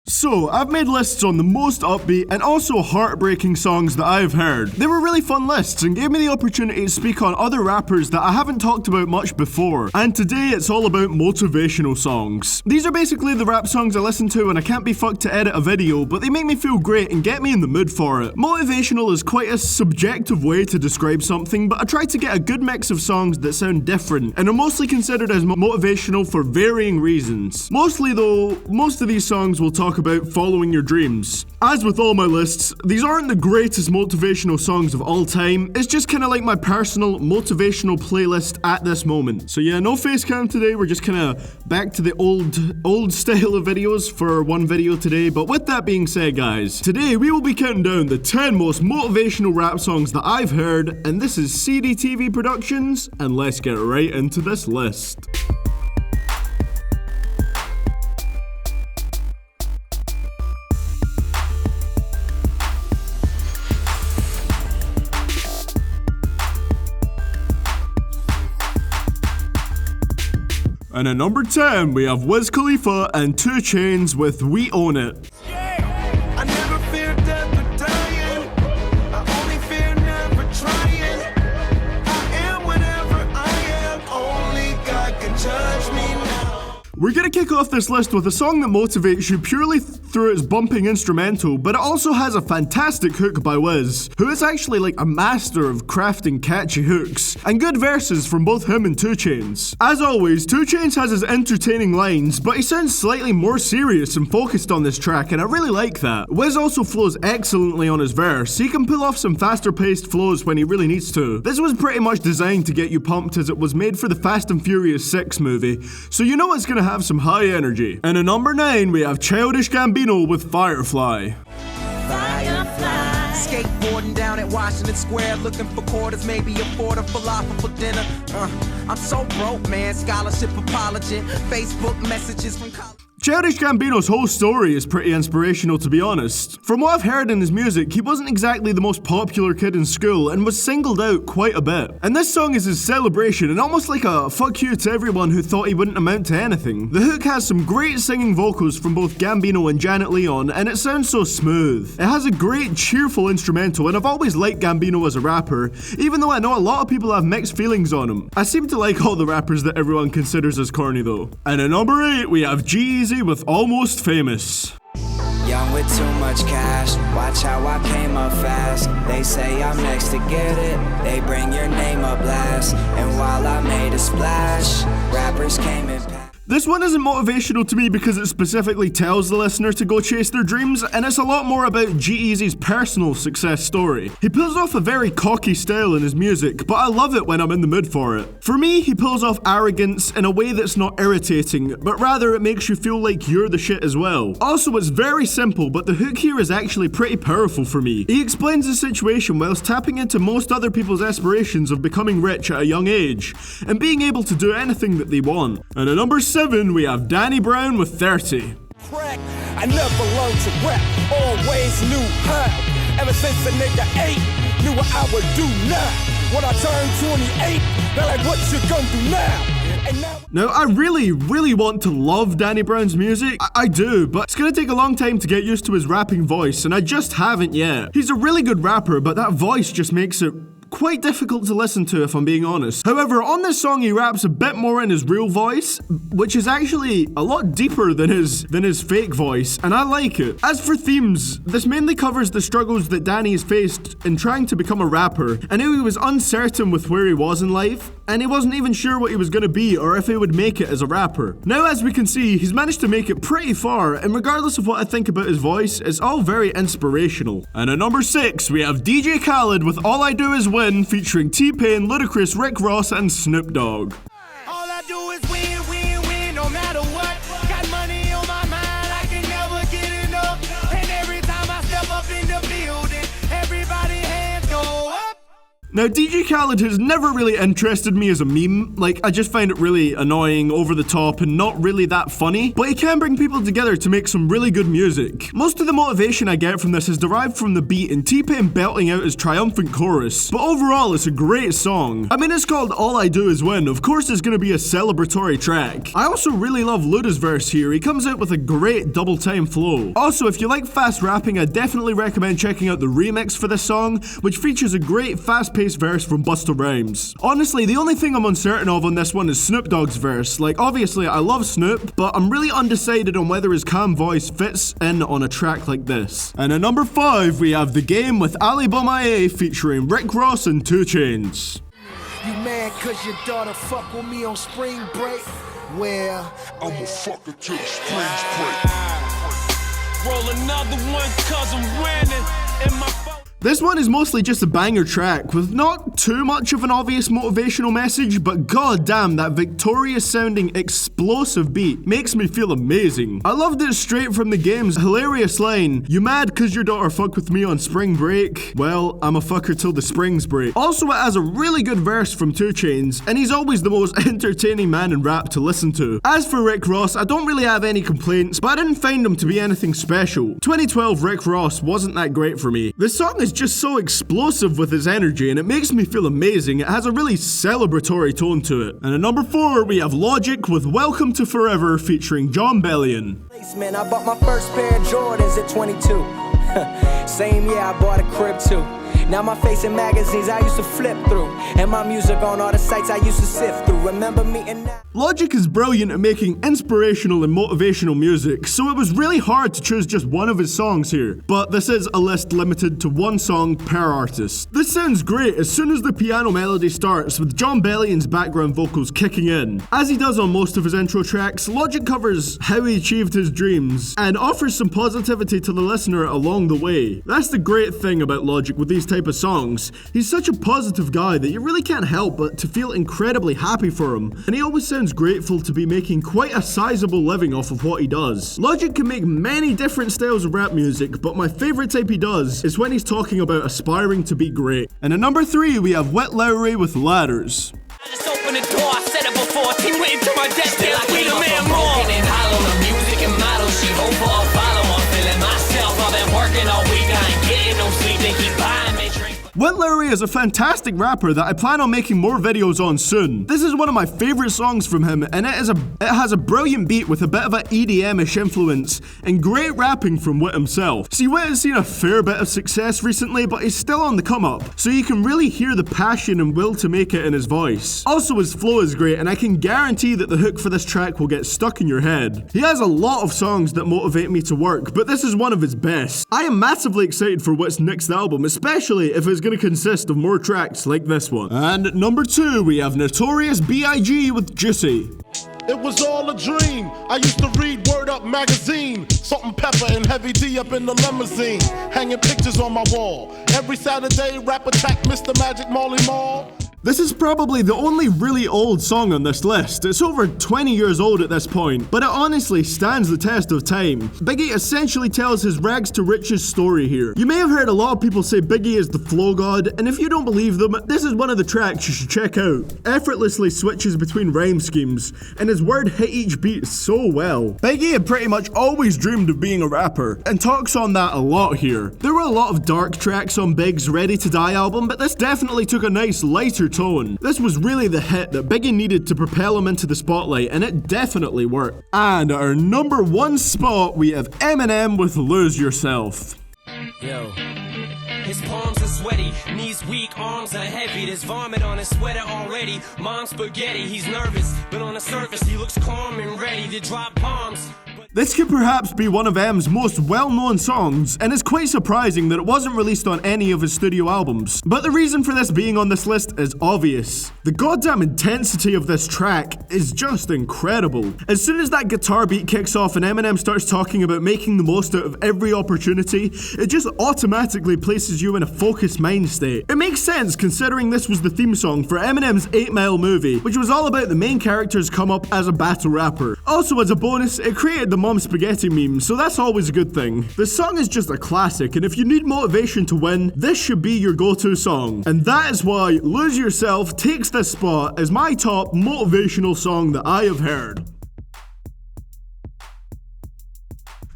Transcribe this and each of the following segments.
So, I've made lists on the most upbeat and also heartbreaking songs that I've heard. They were really fun lists and gave me the opportunity to speak on other rappers that I haven't talked about much before. And today it's all about motivational songs. These are basically the rap songs I listen to when I can't be fucked to edit a video, but they make me feel great and get me in the mood for it. Motivational is quite a subjective way to describe something, but I try to get a good mix of songs that sound different and are mostly considered as motivational for varying reasons. Mostly though, most of these songs will talk about following your dreams. As with all my lists, these aren't the greatest motivational songs of all time. It's just kind of like my personal motivational playlist at this moment. So yeah, no face cam today. We're just kind of back to the old style of videos for one video today. But with that being said, guys, today we will be counting down the 10 most motivational rap songs that I've heard, and this is CDTVProductions, and let's get right into this list. And at number 10, we have Wiz Khalifa and 2 Chainz with We Own It. I never fear death or dying. I only fear never trying. I am whatever I am. Only God can judge me now. We're gonna kick off this list with a song that motivates you purely through its bumping instrumental, but it also has a fantastic hook by Wiz, who is actually like a master of crafting catchy hooks, and good verses from both him and 2 Chainz. As always, 2 Chainz has his entertaining lines, but he sounds slightly more serious and focused on this track, and I really like that. Wiz also flows excellently on his verse. He can pull off some faster paced flows when he really needs to. This was pretty much designed to get you pumped as it was made for the Fast and Furious 6 movie, so you know it's gonna have some high energy. And at number 9, we have Childish Gambino with Firefly. Firefly. Skateboarding down at Washington Square, looking for quarters, maybe afford a falafel for dinner. I'm so broke, man. Scholarship apology, Facebook messages from college. Childish Gambino's whole story is pretty inspirational, to be honest. From what I've heard in his music, he wasn't exactly the most popular kid in school and was singled out quite a bit. And this song is his celebration and almost like a fuck you to everyone who thought he wouldn't amount to anything. The hook has some great singing vocals from both Gambino and Janet Leon, and it sounds so smooth. It has a great cheerful instrumental, and I've always liked Gambino as a rapper, even though I know a lot of people have mixed feelings on him. I seem to like all the rappers that everyone considers as corny though. And at number 8, we have G-Eazy with Almost Famous. Young with too much cash, watch how I came up fast. They say I'm next to get it, they bring your name up last. And while I made a splash, rappers came and passed. This one isn't motivational to me because it specifically tells the listener to go chase their dreams, and it's a lot more about G-Eazy's personal success story. He pulls off a very cocky style in his music, but I love it when I'm in the mood for it. For me, he pulls off arrogance in a way that's not irritating, but rather it makes you feel like you're the shit as well. Also, it's very simple, but the hook here is actually pretty powerful for me. He explains the situation whilst tapping into most other people's aspirations of becoming rich at a young age, and being able to do anything that they want. And at number 7, we have Danny Brown with 30. Crack, I never learned to rap, always knew how. Ever since a nigga 8, knew what I would do now. When I turned 28, they're like, what you gonna do now? Now, I really want to love Danny Brown's music. I do, but it's gonna take a long time to get used to his rapping voice, and I just haven't yet. He's a really good rapper, but that voice just makes it quite difficult to listen to, if I'm being honest. However, on this song he raps a bit more in his real voice, which is actually a lot deeper than his fake voice, and I like it. As for themes, this mainly covers the struggles that Danny has faced in trying to become a rapper, and how he was uncertain with where he was in life, and he wasn't even sure what he was gonna be or if he would make it as a rapper. Now, as we can see, he's managed to make it pretty far, and regardless of what I think about his voice, it's all very inspirational. And at number 6, we have DJ Khaled with All I Do Is Win, featuring T-Pain, Ludacris, Rick Ross, and Snoop Dogg. All I do is win, win, win, no matter what. Got money on my mind, I can never get enough. And every time I step up in the building, everybody hands go up. Now, DJ Khaled has never really interested me as a meme. Like, I just find it really annoying, over the top, and not really that funny, but he can bring people together to make some really good music. Most of the motivation I get from this is derived from the beat and T-Pain belting out his triumphant chorus, but overall it's a great song. I mean, it's called All I Do Is Win, of course it's gonna be a celebratory track. I also really love Luda's verse here, he comes out with a great double time flow. Also, if you like fast rapping, I definitely recommend checking out the remix for this song, which features a great fast-paced verse from Busta Rhymes. Honestly, the only thing I'm uncertain of on this one is Snoop Dogg's verse. Like, obviously I love Snoop, but I'm really undecided on whether his calm voice fits in on a track like this. And at number 5, we have The Game with Ali Bomaye featuring Rick Ross and 2 Chainz. You mad cause your daughter fuck with me on spring break? Well, I'ma fuck her till the springs break. Roll another one cause I'm winning in my phone. This one is mostly just a banger track with not too much of an obvious motivational message, but goddamn, that victorious sounding explosive beat makes me feel amazing. I loved it straight from The Game's hilarious line, "You mad cause your daughter fuck with me on spring break? Well, I'm a fucker till the springs break." Also, it has a really good verse from 2 Chainz, and he's always the most entertaining man in rap to listen to. As for Rick Ross, I don't really have any complaints, but I didn't find him to be anything special. 2012 Rick Ross wasn't that great for me. This song is just so explosive with his energy and it makes me feel amazing. It has a really celebratory tone to it. And at number 4, we have Logic with Welcome to Forever featuring John Bellion. Man, I bought my first pair of Jordans at 22. Same year I bought a crib too. Now my face in magazines I used to flip through, and my music on all the sites I used to sift through. Remember me and now. Logic is brilliant at making inspirational and motivational music, so it was really hard to choose just one of his songs here. But this is a list limited to one song per artist. This sounds great as soon as the piano melody starts, with John Bellion's background vocals kicking in. As he does on most of his intro tracks, Logic covers how he achieved his dreams and offers some positivity to the listener along the way. That's the great thing about Logic with these type of songs. He's such a positive guy that you really can't help but to feel incredibly happy for him, and he always sounds grateful to be making quite a sizable living off of what he does. Logic can make many different styles of rap music, but my favorite type he does is when he's talking about aspiring to be great. And at number 3, we have Witt Lowry with Ladders. I just opened the door, I said it before, team waiting to my desk, yeah, we the man more. And hollow, the music and model, she hope for a follow, I'm feeling myself, I've been working all week, I ain't getting no sleep, they keep buying me drinks. Witt Lowry is a fantastic rapper that I plan on making more videos on soon. This is one of my favorite songs from him, and it has a brilliant beat with a bit of an EDM-ish influence and great rapping from Witt himself. See, Witt has seen a fair bit of success recently, but he's still on the come up, so you can really hear the passion and will to make it in his voice. Also, his flow is great, and I can guarantee that the hook for this track will get stuck in your head. He has a lot of songs that motivate me to work, but this is one of his best. I am massively excited for Witt's next album, especially if it's going to consist of more tracks like this one. And at number 2, we have Notorious B.I.G. with G-Eazy. It was all a dream. I used to read Word Up magazine, Salt and Pepper and Heavy D up in the limousine, hanging pictures on my wall. Every Saturday, rap attack Mr. Magic Marley Marl. This is probably the only really old song on this list. It's over 20 years old at this point, but it honestly stands the test of time. Biggie essentially tells his rags to riches story here. You may have heard a lot of people say Biggie is the flow god, and if you don't believe them, this is one of the tracks you should check out. Effortlessly switches between rhyme schemes, and his word hit each beat so well. Biggie had pretty much always dreamed of being a rapper, and talks on that a lot here. There were a lot of dark tracks on Big's Ready to Die album, but this definitely took a nice lighter tone. This was really the hit that Biggie needed to propel him into the spotlight, and it definitely worked. And at our number 1 spot, we have Eminem with Lose Yourself. Yo. His palms are sweaty, knees weak, arms are heavy. There's vomit on his sweater already. Mom's spaghetti, he's nervous, but on the surface he looks calm and ready to drop bombs. This could perhaps be one of M's most well-known songs, and it's quite surprising that it wasn't released on any of his studio albums. But the reason for this being on this list is obvious. The goddamn intensity of this track is just incredible. As soon as that guitar beat kicks off and Eminem starts talking about making the most out of every opportunity, it just automatically places you in a focused mind state. It makes sense considering this was the theme song for Eminem's 8 Mile movie, which was all about the main character's come up as a battle rapper. Also, as a bonus, it created the mom spaghetti meme, so that's always a good thing. This song is just a classic, and if you need motivation to win, this should be your go-to song. And that is why Lose Yourself takes this spot as my top motivational song that I have heard.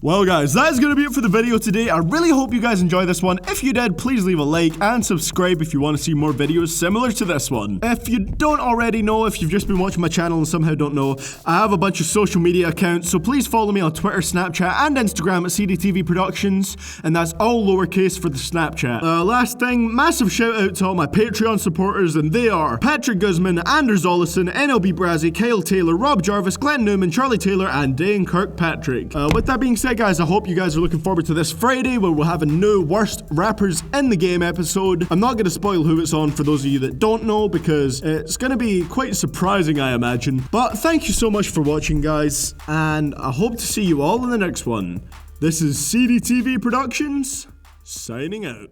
Well guys, that is going to be it for the video today. I really hope you guys enjoyed this one. If you did, please leave a like and subscribe if you want to see more videos similar to this one. If you don't already know, if you've just been watching my channel and somehow don't know, I have a bunch of social media accounts, so please follow me on Twitter, Snapchat and Instagram at CDTVProductions, and that's all lowercase for the Snapchat. Last thing, massive shout out to all my Patreon supporters, and they are Patrick Guzman, Anders Olesen, NLB Brazzy, Kyle Taylor, Rob Jarvis, Glenn Newman, Charlie Taylor and Dane Kirkpatrick. With that being said, guys, I hope you guys are looking forward to this Friday where we'll have a new Worst Rappers in the Game episode. I'm not going to spoil who it's on for those of you that don't know because it's going to be quite surprising, I imagine. But thank you so much for watching, guys, and I hope to see you all in the next one. This is CDTV Productions, signing out.